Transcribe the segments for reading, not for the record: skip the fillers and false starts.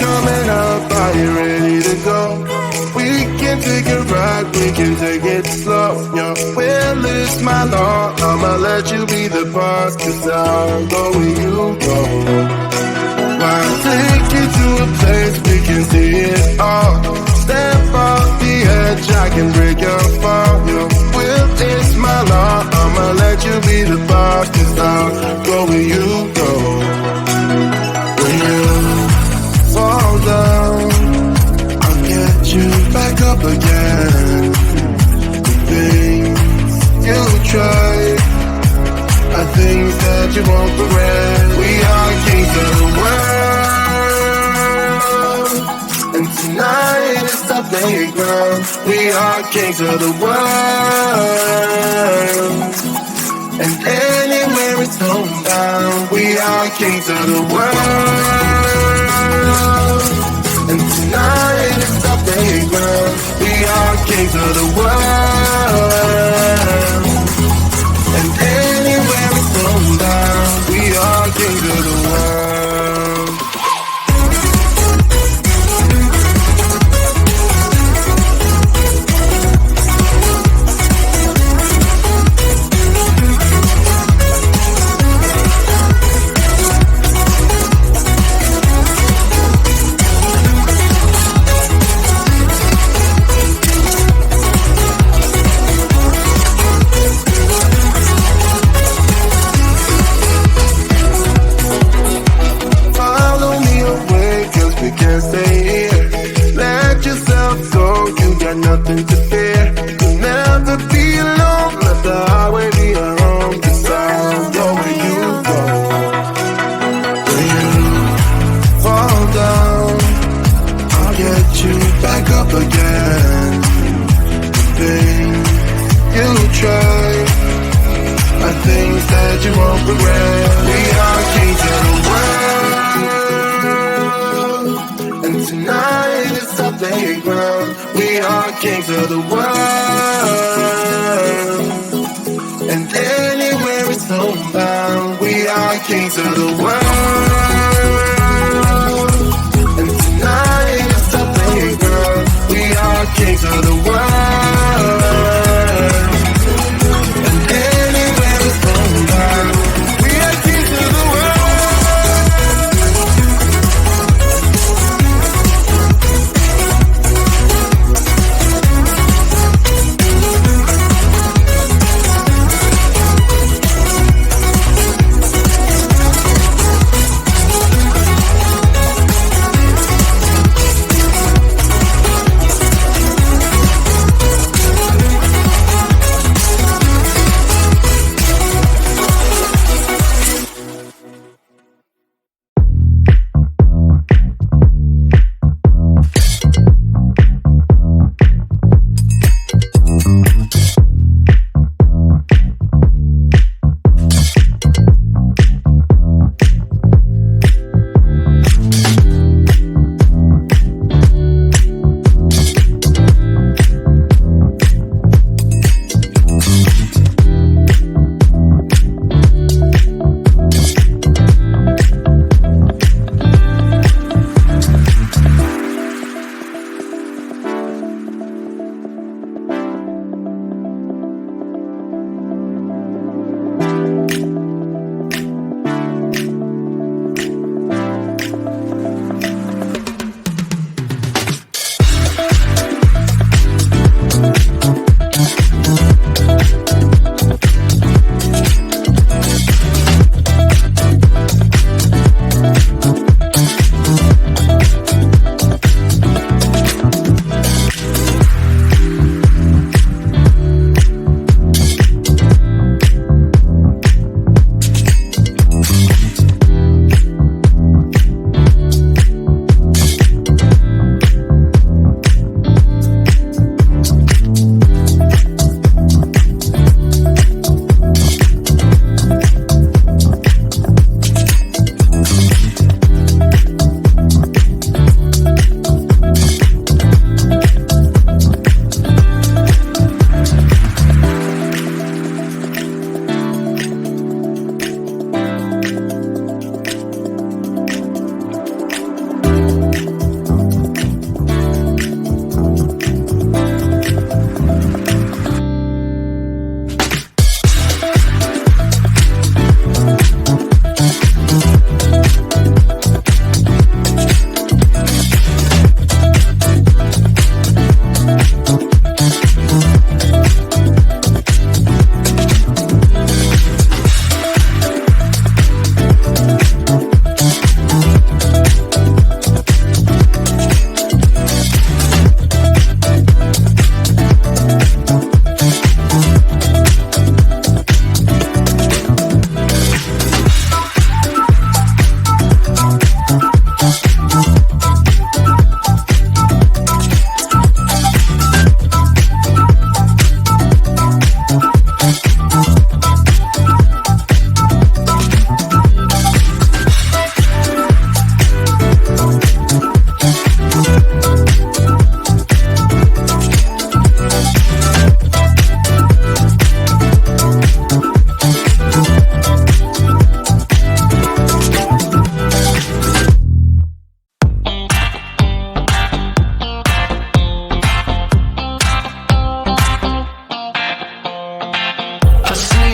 coming up, are you ready to go? We can take it right, we can take it slow. Your will is my law, I'ma let you be the boss, 'cause I'll go where you go. I'll take you to a place we can see it all. Step off the edge, I can break your fall. Your will is my law, I'ma let you be the boss, 'cause I'll go where you go. When you fall down, I'll get you back up again. The things you try are things that you won't regret. We are kings of the world, and tonight is our playground. We are kings of the world, and anywhere it's homebound. We are kings of the world, and tonight is our playground. We are kings of the world, and anywhere it's homebound. We are kings of the world. Nothing to fear, you'll never be alone. Let the highway be your home, 'cause I'll go where you go. When you fall down, I'll get you back up again. The things you try are things that you won't regret. We are kings of the world, and tonight is our playground. We are kings of the world, and anywhere it's homebound. We are kings of the world, and tonight is our playground. We are kings of the world, and anywhere it's homebound. We are kings of the world.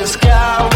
the sky.